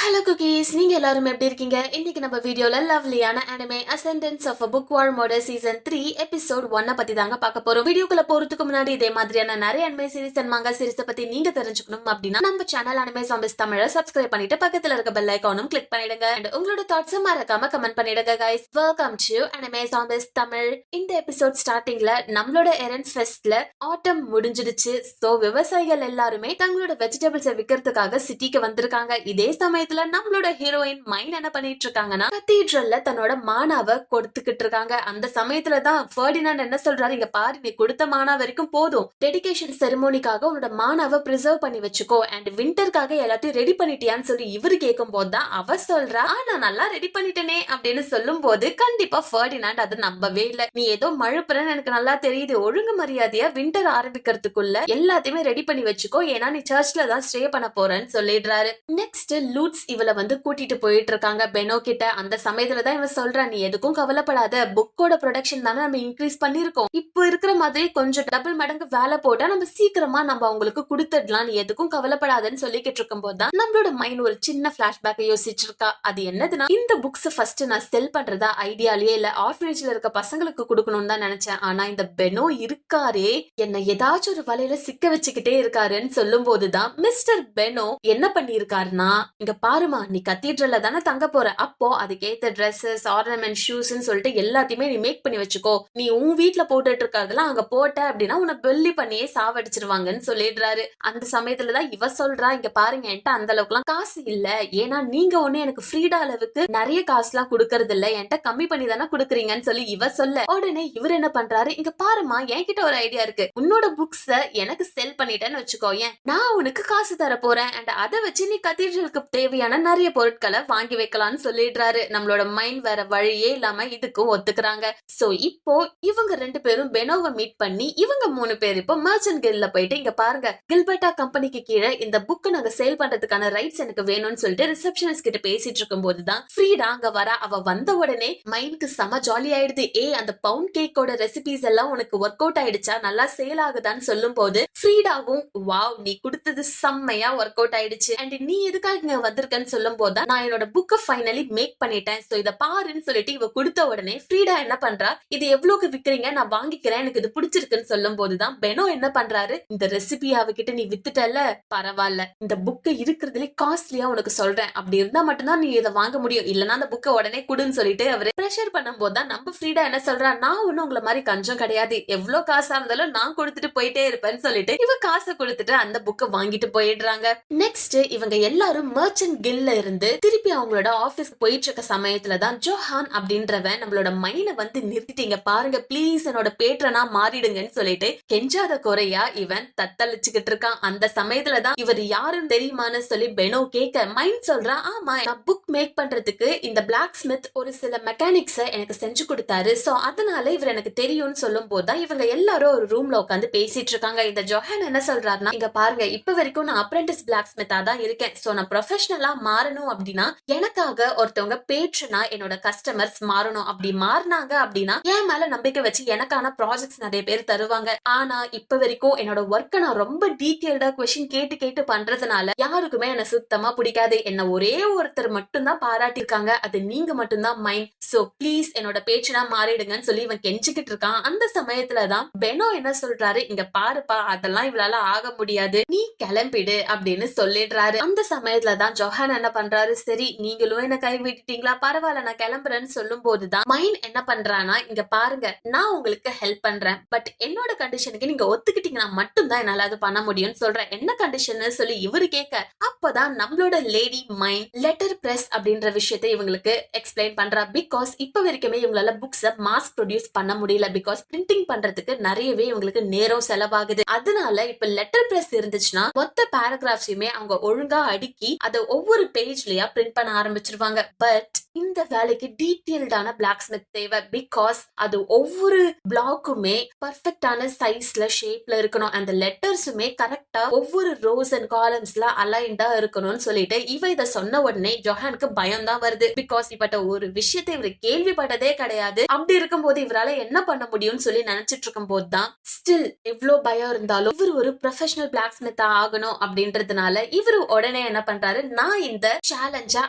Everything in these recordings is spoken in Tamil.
ஹலோ குக்கீஸ், நீங்க எல்லாரும் எப்படி இருக்கீங்க? இன்னைக்கு நம்ம வீடியோல லவ்லியான anime ascendance of a bookworm murder season 3 episode 1 பத்தி தாங்க பார்க்க போறோம். வீடியோக்குள்ள போறதுக்கு முன்னாடி இதே மாதிரியான நிறைய அனிமே சீரிஸ் அண்ட் மாங்கா சீரிஸ் பத்தி நீங்க தெரிஞ்சுக்கணும் அப்படின்னா நம்ம சேனல் அனிமே ஜாம்பிஸ் தமிழ சப்ஸ்கிரைப் பண்ணிட்டு பக்கத்துல இருக்க பெல் ஐகானும் கிளிக் பண்ணிடுங்க. அண்ட் உங்களோட தாட்ஸ் மறக்காம கமெண்ட் பண்ணிடுங்க guys. Welcome to anime zombies Tamil. இந்த எபிசோட் ஸ்டார்டிங்ல நம்மளோட எரன் ஃபெஸ்ட்ல ஆட்டம் முடிஞ்சிடுச்சு. சோ விவசாயிகள் எல்லாருமே தங்களோட வெஜிடபிள்ஸை விற்கிறதுக்காக சிட்டிக்கு வந்திருக்காங்க. இதே சமயத்துல நம்மளோட ஹீரோயின் மைன் என்ன பண்ணிட்டு இருக்காங்கன்னா கத்தீட்ரல்ல தன்னோட மானாவை கொடுத்துக்கிட்டு இருக்காங்க. அந்த சமயத்துலதான் ஃபெர்டினாண்ட் என்ன சொல்றாரு, இங்க பாரு, நீ கொடுத்த மானா வரைக்கும் போதும், டெடிகேஷன் செரிமோனிக்காக உன்னோட மானாவை பிரிசர்வ் பண்ணி வச்சுக்கோ அண்ட் விண்டருக்காக எல்லாத்தையும் ரெடி பண்ணிட்டியான்னு சொல்லி இவரு கேட்கும் போதுதான் அவ சொல்றா, நான் நல்லா ரெடி பண்ணிட்டேனே அப்படின்னு சொல்லும் போது கண்டிப்பா ஃபெர்டினாண்ட் அது நம்பவே இல்ல. நீ ஏதோ மழுப்புறன்னு எனக்கு நல்லா தெரியுது, ஒழுங்கு மரியாதையா விண்டர் ஆரம்பிக்கிறதுக்குள்ள எல்லாத்தையுமே ரெடி பண்ணி வச்சுக்கோ, ஏன்னா நீ சர்ச்ல தான் ஸ்டே பண்ண போறேன்னு சொல்லிடுறாரு. நெக்ஸ்ட் லூட்ஸ் இவளை கூட்டிட்டு போயிட்டு இருக்காங்க பெனோ கிட்ட. அந்த சமயத்துலதான் இவன் சொல்றா, நீ எதுக்கும் கவலைப்படாத, புக்கோட ப்ரொடக்ஷன் தானே நம்ம இன்க்ரீஸ் பண்ணிருக்கோம், இப்போ இருக்கிற மாதிரி கொஞ்சம் டபுள் மடங்கு வேலை போட்டா நம்ம சீக்கிரமா நம்ம அவங்களுக்கு கொடுத்துடலாம், நீ எதுக்கும் கவலைப்படாதன்னு சொல்லிக்கிட்டு இருக்கும் போதுதான் நம்மளோட மைண்ட் ஒரு சின்ன பிளாஷ்பேக் யோசிச்சு இருக்கா. அது என்னதுன்னா, இந்த புக்ஸ் ஃபர்ஸ்ட் நான் செல் பண்றதா ஐடியாலேயே இல்ல, ஆர்ஃபனேஜ்ல இருக்க பசங்களுக்கு கொடுக்கணும்னு தான் நினைச்சேன். ஆனா இந்த பெனோ இருக்காரே, என்ன ஏதாச்சும் ஒரு வலையில சிக்க வச்சுக்கிட்டே இருக்காருன்னு சொல்லும் போதுதான் மிஸ்டர் பெனோ என்ன பண்ணிருக்காருன்னா, இங்க பாருமா, நீ கத்தீட்ரல்ல தானே தங்க போற, அப்போ அதுக்கேத்த ட்ரெஸ்ஸஸ், ஆர்னமெண்ட், ஷூஸ்ன்னு சொல்லிட்டு எல்லாத்தையுமே நீ மேக் பண்ணி வச்சுக்கோ, நீ உன் வீட்டுல போட்டுட்டு இருக்கிறதெல்லாம் அங்க போட்ட அப்படின்னா உன்னை பெல்லி பண்ணியே சாவடிச்சிருவாங்கன்னு சொல்லிடுறாரு. அந்த சமயத்துலதான் இவ சொல்றா, இங்க பாருங்க, என்கிட்ட அந்த அளவுக்கு எல்லாம் காசு இல்ல, ஏன்னா நீங்க ஒண்ணு எனக்கு ஃப்ரீடா அளவுக்கு நிறைய காசு எல்லாம் கொடுக்கறது இல்ல, என்கிட்ட கம்மி பண்ணி தானே கொடுக்குறீங்கன்னு சொல்லி இவ சொல்ல, உடனே இவர் என்ன பண்றாரு, இங்க பாருமா, என்கிட்ட ஒரு ஐடியா இருக்கு, உன்னோட புக்ஸ எனக்கு செல் பண்ணிட்டேன்னு வச்சுக்கோ, ஏன் நான் உனக்கு காசு தர போறேன் அண்ட் அதை வச்சு நீ கத்தீட்ரலுக்கு தேவையான நிறைய பொருட்களை வாங்கி வைக்கலாம்னு சொல்லிடுறாரு. நம்மளோட மைண்ட் வேற வழியே இல்லாம இதுக்கும் ஒத்துக்கிறாங்க. சோ இப்போ இவங்க ரெண்டு பேரும் பெனோவை மீட் பண்ணி இவங்க 3 பேர் இப்போ மர்ச்சன்ட் கில்ட்ல போயிட்டு, இங்க பாருங்க, கில்பர்ட்டா கம்பெனிக்கு கீழே இந்த புக் நாங்க சேல் பண்றதுக்கான ரைட்ஸ் எனக்கு வேணும்னு சொல்லிட்டு ரிசப்ஷனிஸ்ட் கிட்ட பேசிட்டு இருக்கும் போதுதான் ஃப்ரீடா அங்க வர. அவ வந்த உடனே மைண்ட்க்கு செம ஜாலி ஆயிடுது. அந்த பவுண்ட் கேக்கோட ரெசிபிஸ் எல்லாம் உனக்கு ஒர்க் அவுட் ஆயிடுச்சா, நல்லா சேல் ஆகுதான்னு சொல்லும் போது ஃப்ரீடாவும், வாவ், நீ கொடுத்தது செம்மையா ஒர்க் அவுட் ஆயிடுச்சு அண்ட் நீ எதுக்காக இங்க வந்திருக்கன்னு சொல்லும் போது நான் என்னோட புக்க ஃபைனலி மேக் பண்ணிட்டேன், சோ இத பாருன்னு சொல்லிட்டு இவ கொடுத்த உடனே ஃப்ரீடா என்ன பண்றா, இது எவ்வளவுக்கு விக்கிறீங்க, நான் வாங்கிக்கிறேன், எனக்கு இது பிடிச்சிருக்குன்னு சொல்லும் போதுதான் பெனோ என்ன பண்றாரு, இந்த ரெசிபி அவகிட்ட நீ வித்துட்டல, பரவாயில்ல, இந்த புக்க இருக்கிறதுல காஸ்ட்லியா உனக்கு சொல்றேன், அப்படி இருந்தா மட்டும்தான் நீ இதை வாங்க முடியும், இல்லனா அந்த புக்க உடனே குடுன்னு சொல்லிட்டு அவரு பிரஷர் பண்ணும் போதுதான் நம்ம ஃப்ரீடா என்ன சொல்றா, நான் ஒண்ணும் உங்களை மாதிரி கஞ்சம் கிடையாது, எவ்வளவு காசா இருந்தாலும் நான் கொடுத்துட்டு போயிட்டே இருப்பேன்னு சொல்லிட்டு இவ காசை கொடுத்துட்டு அந்த புக்க வாங்கிட்டு போயிடுறாங்க. நெக்ஸ்ட் இவங்க எல்லாரும் மர்ச்சன்ட் கில்ல இருந்து திருப்பி அவங்களோட ஆபீஸ் போயிட்டு இருக்க சமயத்துலதான் ஜோஹான் அப்படின்றவன் நம்மளோட மைனை நிறுத்திட்டீங்க பாருங்க, பிளீஸ் என்னோட பேட்ரனா மாறிடுங்கன்னு சொல்லிட்டு கெஞ்சாத குறையா இவன் தத்தளிச்சுக்கிட்டு இருக்கான். அந்த சமயத்துலதான் இவர் யாருன்னு தெரியுமான்னு சொல்லி பெனோ கேட்க மைண்ட் சொல்றான், ஆமா, நான் புக் மேக் பண்றதுக்கு இந்த பிளாக் ஸ்மித் ஒரு சில மெக்கானிக்ஸ எனக்கு செஞ்சு கொடுத்தாரு, சோ அதனால இவர் எனக்கு தெரியும்னு சொல்லும் போதுதான் இவங்க எல்லாரும் ஒரு ரூம்ல உட்காந்து பேசிட்டு இருக்காங்க. இந்த ஜோஹான் என்ன சொல்றாருன்னா, இங்க பாருங்க, இப்ப வரைக்கும் நான் அப்ரெண்டிஸ் பிளாக் ஸ்மித்தா தான் இருக்கேன், சோ நான் ப்ரொஃபஷனலா மாறணும் அப்படின்னா எனக்காக ஒருத்தவங்க பேட்ரனா என்னோட கஸ்டமர்ஸ் மாறணும், அப்படி மாறினாங்க அப்படின்னா என் மேல நம்பிக்கை வச்சு எனக்கான ப்ராஜெக்ட்ஸ் நிறைய பேர் தருவாங்க. ஆனா இப்ப வரைக்கும் என்னோட ஒர்க்கை நான் ரொம்ப டீடைல்டா கொஸ்டின் கேட்டு கேட்டு பண்றதுனால யாருக்குமே என்ன சுத்தமா பிடிக்காது, என்ன ஒரே ஒருத்தர் மட்டும்தான் பாராட்டிருக்காங்க, அது நீங்க மட்டும்தான் மைண்ட், சோ ப்ளீஸ் என்னோட பேட்ரனா மாறிடுங்கன்னு சொல்லி இவன் கெஞ்சிக்கிட்டு இருக்கான். அந்த சமயத்துலதான் பெனோ என்ன சொல்றாரு, இங்க பாருப்பா, அதெல்லாம் இவளால ஆக முடியாது, நீ கிளம்பிடு அப்படின்னு சொல்லிடுறாரு. அந்த சமயத்துலதான் ஜோஹான் என்ன பண்றாரு, சரி நீங்களும் என்ன கை விட்டுட்டீங்களா, பரவாயில்ல, நான் கிளம்புறேன்னு சொல்லும் போதுதான் மைண்ட் என்ன பண்றானா, இங்க பாருங்க, நான் உங்களுக்கு ஹெல்ப் பண்றேன், பட் என்னோட கண்டிஷனுக்கு நீங்க ஒத்துக்கிட்டீங்கன்னா மட்டும்தான் என்னால அது பண்ண முடியும்னு சொல்றேன், என்ன கண்டிஷன் சொல்லி இவரு கேட்க, அப்பதான் நம்மளோட லேடி மைண்ட் லெட்டர் பிரஸ் அப்படின்ற விஷயத்தை இவங்களுக்கு எக்ஸ்பிளைன் பண்றா. பிகாஸ் இப்ப வரைக்குமே இவங்களால புக்ஸ மாஸ் ப்ரொடியூஸ் பண்ண முடியல, பிகாஸ் பிரிண்டிங் பண்றதுக்கு நிறையவே இவங்களுக்கு நேரம் செலவாகுது. அதனால இப்ப லெட்டர் பிரஸ் இருந்துச்சுன்னா மொத்த பேராகிராஃப்ஸையுமே அவங்க ஒழுங்கா அடுக்கி அதை ஒவ்வொரு பேஜ்லயா பிரிண்ட் பண்ண ஆரம்பிச்சிருவாங்க. பட் இந்த வேலைக்கு டீடைல்டான பிளாக் ஸ்மித் தேவை, பிகாஸ் அது ஒவ்வொரு பிளாக்குமே பர்ஃபெக்டான சைஸ்ல ஷேப்ல இருக்கணும், அந்த லெட்டர்ஸுமே கரெக்டா ஒவ்வொரு ரோஸ் அண்ட் காலம்ஸ்ல அலைன்டா இருக்கணும்னு சொல்லிட்டு இவ இதை சொன்ன உடனே ஜோஹானுக்கு பயம் தான் வருது. பிகாஸ் இப்பட்ட ஒரு விஷயத்தை இவர் கேள்விப்பட்டதே கிடையாது. அப்படி இருக்கும் போது இவரால என்ன பண்ண முடியும்னு சொல்லி நினைச்சிட்டு இருக்கும் போதுதான் ஸ்டில் எவ்வளவு பயம் இருந்தாலும் இவர் ஒரு ப்ரொஃபஷனல் பிளாக் ஸ்மித்தா ஆகணும் அப்படின்றதுனால இவரு உடனே என்ன பண்றாரு, நான் நான் இந்த சேலஞ்சா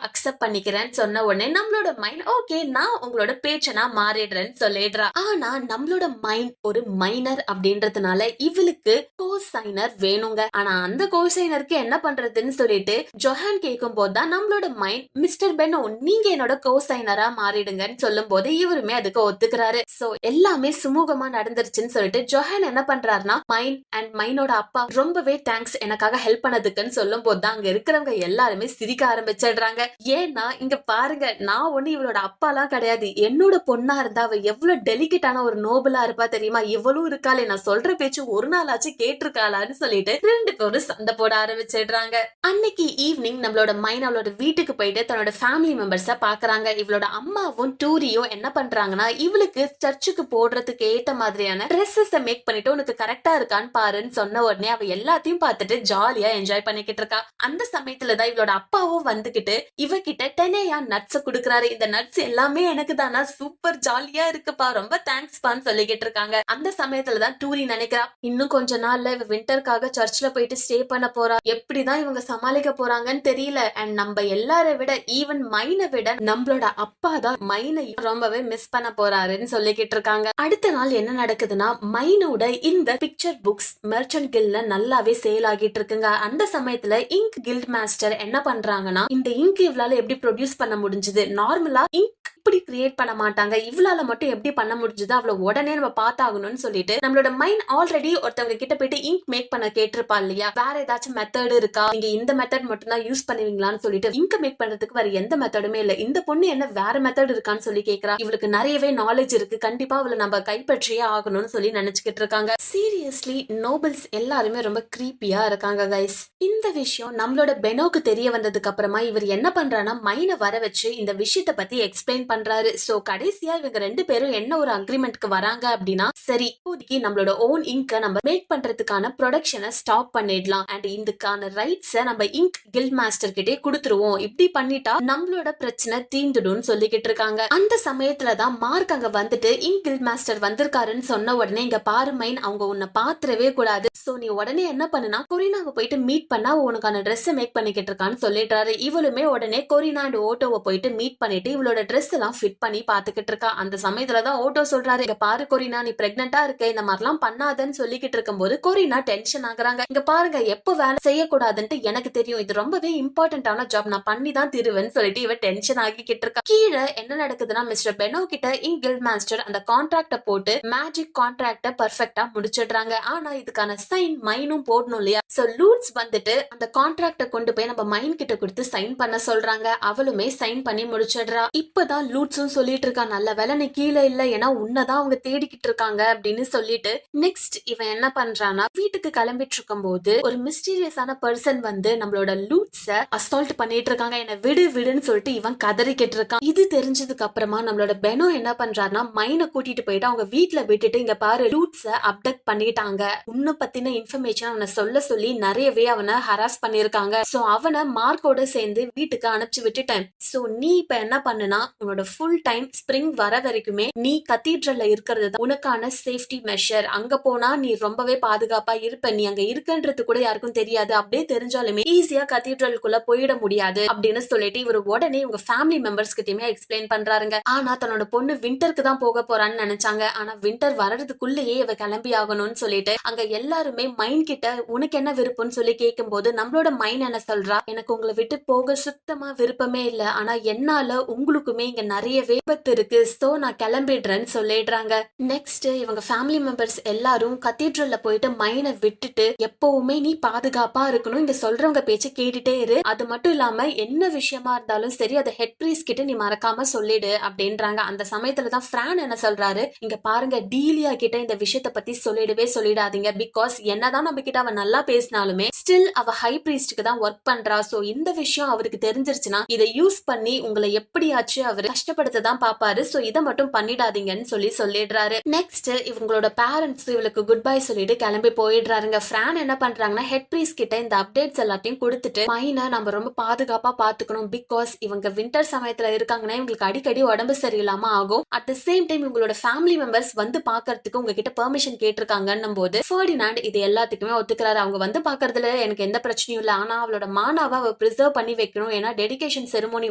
அக்செப்ட் பண்ணிக்கிறேன்னு சொன்ன உடனே நம்மளோட மைண்ட் ஓகே நான் உங்களோட பேச்ச நான் மாறிடுறேன்னு சொல்லிடுறா. ஆனா நம்மளோட மைண்ட் ஒரு மைனர் அப்படின்றதுனால இவளுக்கு கோசைனர் வேணுங்க. ஆனா அந்த கோசைனருக்கு என்ன பண்றதுன்னு சொல்லிட்டு ஜொஹான் கேட்கும் போதுதான் நம்மளோட மைண்ட் மிஸ்டர் பெனோ நீங்க என்னோட கோசைனரா மாறிடுங்கன்னு சொல்லும் போது இவருமே அதுக்கு ஒத்துக்கிறாரு. சோ எல்லாமே சுமூகமா நடந்துருச்சுன்னு சொல்லிட்டு ஜொஹான் என்ன பண்றாருன்னா மைண்ட் அண்ட் மைனோட அப்பா ரொம்பவே தேங்க்ஸ் எனக்காக ஹெல்ப் பண்ணதுக்குன்னு சொல்லும் போதுதான் அங்க இருக்கிறவங்க எல்லாருமே சிரிக்க ஆரம்பிச்சிடுறாங்க. ஏன்னா இங்க பாருங்க நான் ஒண்ணு இவளோட அப்பாலாம் கிடையாது, என்னோட பொண்ணா இருந்தா அவ எவ்வளவு டெலிகேட்டான ஒரு நோபலா இருப்பா தெரியுமா, இவ்வளவு இருக்காளே நான் சொல்ற பேச்சு ஒரு நாளாச்சும் கேட்டிருக்காளான்னு சொல்லிட்டு ரெண்டு பேரும் சண்டை போட ஆரம்பிச்சிடுறாங்க. அன்னைக்கு ஈவினிங் நம்மளோட மைன் அவளோட வீட்டுக்கு போயிட்டு தன்னோட ஃபேமிலி மெம்பர்ஸ பாக்குறாங்க. இவளோட அம்மாவும் டூரியும் என்ன பண்றாங்கன்னா இவளுக்கு சர்ச்சுக்கு போடுறதுக்கு ஏத்த மாதிரியான ட்ரெஸ்ஸஸ் மேக் பண்ணிட்டு உனக்கு கரெக்டா இருக்கான்னு பாருன்னு சொன்ன உடனே அவ எல்லாத்தையும் பார்த்துட்டு ஜாலியா என்ஜாய் பண்ணிக்கிட்டு இருக்கா. அந்த சமயத்துலதான் இவளோட அப்பாவும் வந்துகிட்டு இவகிட்ட டெனேயா நட்ஸ் குடுக்கறாரு. இந்த நட்ஸ் எல்லாமே எனக்கு தானா, சூப்பர் ஜாலியா இருக்குப்பா, ரொம்ப தேங்க்ஸ் பான்னு சொல்லிக்கிட்டு இருக்காங்க. அந்த சமயத்துலதான் டூரி நினைக்கிறா இன்னும் கொஞ்ச நாள்ல இவ விண்டருக்காக சர்ச்ல போயிட்டு ஸ்டே பண்ண போறா, எப்படிதான் இவங்க சமாளிக்க போறாங்கன்னு தெரியல. அண்ட் நம்ம எல்லாரை விட ஈவன் மைனை விட நம்மளோட அப்பா தான் மைனை ரொம்பவே மிஸ் பண்ண போறாருன்னு சொல்லிக்கிட்டு இருக்காங்க. அடுத்த நாள் என்ன நடக்குதுன்னா மைனோட இந்த பிக்சர் புக்ஸ் மெர்ச்சன்ட் கில்ட்ல நல்லாவே சேல் ஆகிட்டு இருக்குங்க. அந்த சமயத்துல இங்க் கில்ட் மாஸ்டர் என்ன பண்றாங்கன்னா இந்த இங்க் இவளால எப்படி ப்ரொடியூஸ் பண்ண முடிஞ்சது, நார்மலா இங்க் இப்படி கிரியேட் பண்ண மாட்டாங்க, இவளால மட்டும் எப்படி பண்ண முடிஞ்சது, அவளை உடனே நம்ம பார்த்தாகணும்னு சொல்லிட்டு நம்மளோட மைண்ட் ஆல்ரெடி ஒருத்தவங்க கிட்ட போயிட்டு இங்க் மேக் பண்ண கேட்டிருப்பா இல்லையா, வேற ஏதாச்சும் மெத்தட் இருக்கா, நீங்க இந்த மெத்தட் மட்டும் தான் யூஸ் பண்ணுவீங்களான்னு சொல்லிட்டு இங்க் மேக் பண்றதுக்கு வேற எந்த மெத்தடுமே இல்ல, இந்த பொண்ணு என்ன வேற மெத்தட் இருக்கான்னு சொல்லி கேக்குறா. இவளுக்கு நிறையவே நாலேஜ் இருக்கு, கண்டிப்பா அவளை நம்ம கைப்பற்றியே ஆகணும்னு சொல்லி நினைச்சுக்கிட்டு இருக்காங்க. சீரியஸ்லி நோபல்ஸ் எல்லாருமே ரொம்ப கிரீப்பியா இருக்காங்க கைஸ். இந்த விஷயம் நம்மளோட பெனோக்கு தெரிய வந்ததுக்கு அப்புறமா இவர் என்ன பண்றானா மைனை வர வச்சு இந்த விஷயத்தை பத்தி எக்ஸ்பிளைன் பண்றாரு. சோ கடைசியா இவங்க ரெண்டு பேரும் என்ன ஒரு அக்ரிமெண்ட்க்கு வராங்க அப்படின்னா சரி இப்போதைக்கு நம்மளோட ஓன் இங்க நம்ம மேக் பண்றதுக்கான ப்ரொடக்ஷனை ஸ்டாப் பண்ணிடலாம் அண்ட் இதுக்கான ரைட்ஸை நம்ம இங்க் கில்ட் மாஸ்டர் கிட்டே கொடுத்துருவோம், இப்படி பண்ணிட்டா நம்மளோட பிரச்சனை தீந்துடும் சொல்லிக்கிட்டு இருக்காங்க. அந்த சமயத்துலதான் மார்க் அங்க வந்துட்டு இங்க் கில்ட் மாஸ்டர் வந்திருக்காருன்னு சொன்ன உடனே இங்க பாரு மைன் அவங்க உன்னை பாத்துறவே கூடாது, சோ நீ உடனே என்ன பண்ணுனா கொரினாவை போயிட்டு மீட் பண்ணா உனக்கான ட்ரெஸ் மேக் பண்ணிக்கிட்டு இருக்கான்னு சொல்லிடுறாரு. இவளுமே உடனே கொரினா அண்ட் ஓட்டோவை போயிட்டு மீட் பண்ணிட்டு இவளோட ட்ரெஸ் எல்லாம் ஃபிட் பண்ணி பாத்துக்கிட்டு இருக்கா. அந்த சமயத்துலதான் ஓட்டோ சொல்றாரு இங்க பாரு கொரினா நீ பிரெக்னெண்டா இருக்க, இந்த மாதிரிலாம் பண்ணாதன்னு சொல்லிக்கிட்டு இருக்கும் போது கொரினா டென்ஷன் ஆகுறாங்க. இங்க பாருங்க எப்ப வேலை செய்யக்கூடாதுன்ட்டு எனக்கு தெரியும், இது ரொம்பவே இம்பார்ட்டன்டான ஜாப், நான் பண்ணி தான் திருவேன்னு சொல்லிட்டு இவ டென்ஷன் ஆகிக்கிட்டு இருக்கா. கீழே என்ன நடக்குதுன்னா மிஸ்டர் பெனோ கிட்ட இங்க் கில்ட் மாஸ்டர் அந்த கான்ட்ராக்ட போட்டு மேஜிக் கான்ட்ராக்ட பர்ஃபெக்டா முடிச்சிடுறாங்க. ஆனா இதுக்கான சைன் மைனும் போடணும் இல்லையா, சோ லூட்ஸ் வந்துட்டு அந்த கான்ட்ராக்ட கொண்டு போய் நம்ம மைன் கிட்ட கொடுத்து சைன் பண்ண சொல்றாங்க. அவளுமே சைன் பண்ணி முடிச்சிடுறா. இப்பதான் லூட்ஸும் சொல்லிட்டு இருக்கா நல்ல வேலை நீ கீழே இல்ல, ஏன்னா உன்னதான் அவங்க தேடிக்கிட்டு இருக்காங்க அப்படின்னு சொல்லிட்டு நெக்ஸ்ட் இவன் என்ன பண்றானா வீட்டுக்கு கிளம்பிட்டு இருக்கும் போது ஒரு மிஸ்டீரியஸான பர்சன் வந்து நம்மளோட லூட்ஸ அசால்ட் பண்ணிட்டு இருக்காங்க. என்ன விடு விடுன்னு சொல்லிட்டு இவன் கதறிக்கிட்டு இருக்கான். இது தெரிஞ்சதுக்கு அப்புறமா நம்மளோட பெனோ என்ன பண்றாருன்னா மைனை கூட்டிட்டு போயிட்டு அவங்க வீட்டுல விட்டுட்டு இங்க பாரு லூட்ஸ அப்டக்ட் பண்ணிட்டாங்க, உன்னை பத்தின இன்ஃபர்மேஷன் அவனை சொல்ல சொல்லி நிறையவே அவனை ஹராஸ் பண்ணிருக்காங்க. சோ அவனை மார்க்கோட சேர்ந்து வீட்டுக்கு அனுப்பிச்சு விட்டுட்டேன். சோ நீ இப்ப என்ன பண்ணுனா உன்னோட ஃபுல் டைம் ஸ்பிரிங் வர வரைக்குமே நீ கத்தீட்ரல்ல இருக்கிறது தான் உனக்கான சேஃப்டி மெஷர், அங்க போனா நீ ரொம்பவே பாதுகாப்பா இருப்ப, நீ அங்க இருக்கன்றது கூட யாருக்கும் தெரியாது, அப்படியே தெரிஞ்சாலுமே ஈஸியா கத்தீட்ரலுக்குள்ள போயிட முடியாது அப்படின்னு சொல்லிட்டு இவர் உடனே உங்க ஃபேமிலி மெம்பர்ஸ் கிட்டயுமே எக்ஸ்பிளைன் பண்றாருங்க. ஆனா தன்னோட பொண்ணு விண்டருக்கு தான் போக போறான்னு நினைச்சாங்க, ஆனா விண்டர் வர்றதுக்குள்ளேயே இவ கிளம்பி ஆகணும்னு சொல்லிட்டு அங்க எல்லாருமே மைண்ட் கிட்ட உனக்கு என்ன விருப்பம்னு சொல்லி கேட்கும் போது நம்மளோட மைண்ட் என்ன சொல்றா எனக்கு உங்களை விட்டு போக சுத்தமா விருப்பமே இல்ல, ஆனா என்னால உங்களுக்குமே இங்க நிறையவே விபத்து இருக்கு, சோ நான் கிளம்பிடுறேன்னு சொல்லிடுறாங்க. நெக்ஸ்ட் இவங்க ஃபேமிலி மெம்பர்ஸ் எல்லாரும் கத்தீட்ரல்ல போயிட்டு மைனை விட்டுட்டு எப்பவுமே நீ பாதுகாப்பா இருக்கணும், இங்க சொல்றவங்க பேச்சு கேட்டுட்டே இரு, அது மட்டும் இல்லாம என்ன விஷயமா இருந்தாலும் சரி அதை ஹெட் பிரீஸ் கிட்ட நீ மறக்காம சொல்லிடு அப்படின்றாங்க. அந்த சமயத்துலதான் பிரான் என்ன சொல்றாரு இங்க பாருங்க டீலியா கிட்ட இந்த விஷயத்த பத்தி சொல்லிடவே சொல்லிடாதீங்க, பிகாஸ் என்னதான் நம்ம கிட்ட அவ நல்லா பேசினாலுமே ஸ்டில் அவ ஹை பிரீஸ்டுக்கு தான் ஒர்க் பண்றா, சோ இந்த விஷயம் அவருக்கு தெரிஞ்சிருச்சுன்னா இதை யூஸ் பண்ணி உங்களை எப்படியாச்சும் அவரு கஷ்டப்படுத்த தான் பாப்பாரு. சோ இத மட்டும் பண்ணிடாதீங்கன்னு சொல்லிடுறாரு. நெக்ஸ்ட் இவங்களோட பேரண்ட்ஸ் இவளுக்கு குட் பை சொல்லிட்டு கிளம்பி போயிடுறாருங்க. பிரான் என்ன பண்றாங்கன்னா ஹெட் ப்ரீஸ் கிட்ட இந்த அப்டேட்ஸ் எல்லாத்தையும் கொடுத்துட்டு மைனை நம்ம ரொம்ப பாதுகாப்பா பாத்துக்கணும். பிகாஸ் இவங்க வின்டர் சமயத்துல இருக்காங்கன்னா இவங்களுக்கு அடிக்கடி உடம்பு சரியில்லாம ஆகும். அட் த சேம் டைம் இவங்களோட ஃபேமிலி மெம்பர்ஸ் வந்து பாக்குறதுக்கு உங்ககிட்ட பெர்மிஷன் கேட்டிருக்காங்கன்னும் போது ஃபெர்டினாண்ட் இது எல்லாத்துக்குமே ஒத்துக்கிறாரு. அவங்க வந்து பாக்குறதுல எனக்கு எந்த பிரச்சனையும் இல்ல. ஆனா அவளோட மானாவை அவ பிரிசர்வ் பண்ணி வைக்கணும். ஏன்னா டெடிகேஷன் செரிமோனி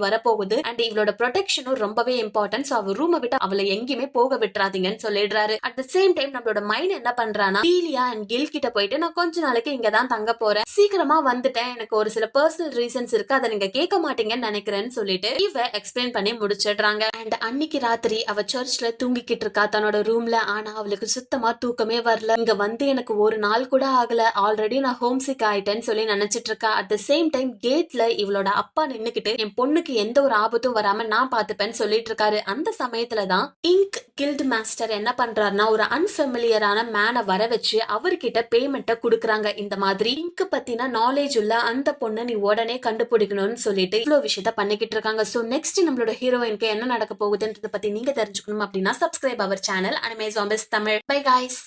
வரப்போகுது. அண்ட் இவளோட ப்ரொடெக்ஷனும் ரொம்பவே இம்பார்ட்டன்ட். சோ அவ ரூமை விட்டு அவளை எங்கேயுமே போக விட்டுறாதீங்கன்னு சொல்லிடுறாரு. அட் த சேம் டைம் நம்மளோட மைண்ட் என்ன பண்றானா டீலியா அண்ட் கில் கிட்ட போயிட்டு நான் கொஞ்ச நாளைக்கு இங்க தான் தங்க போறேன். சீக்கிரமா வந்துட்டேன். எனக்கு ஒரு சில பர்சனல் ரீசன்ஸ் இருக்கு. அதை நீங்க கேட்க மாட்டீங்கன்னு நினைக்கிறேன்னு சொல்லிட்டு இவ எக்ஸ்பிளைன் பண்ணி முடிச்சிடுறாங்க. அண்ட் அன்னைக்கு ராத்திரி அவ சர்ச்ல தூங்கிக்கிட்டு இருக்கா தன்னோட ரூம்ல. ஆனா அவளுக்கு சுத்தமா தூக்கமே வரல. இங்க வந்து எனக்கு ஒரு நாள் கூட ஆகல. ஆல்ரெடி நான் ஹோம் சிக் ஆயிட்டேன்னு சொல்லி நினைச்சிட்டு இருக்கா. அட் த சேம் டைம் கேட்ல இவளோட அப்பா நின்னுக்கிட்டு என் பொண்ணுக்கு எந்த ஒரு ஆபத்தும் வராம நான் பாத்துப்பேன்னு சொல்லிட்டு இருக்காரு. அந்த சமயத்துலதான் இங்க் கில்ட் மாஸ்டர் என்ன பண்றாருன்னா ஒரு அன்ஃபெமிலியரான மேனை வர வச்சு அவர்கிட்ட பேமெண்ட்டை கொடுக்குறாங்க. இந்த மாதிரி இங்க் பத்தின நாலேஜ் உள்ள அந்த பொண்ணை நீ உடனே கண்டுபிடிக்கணும்னு சொல்லிட்டு இவ்வளவு விஷயத்த பண்ணிக்கிட்டு இருக்காங்க. சோ நெக்ஸ்ட் நம்மளோட ஹீரோயினுக்கு என்ன நடக்க போகுதுன்றத பத்தி நீங்க தெரிஞ்சுக்கணும் அப்படின்னா subscribe our channel anime zombies Tamil. Bye guys.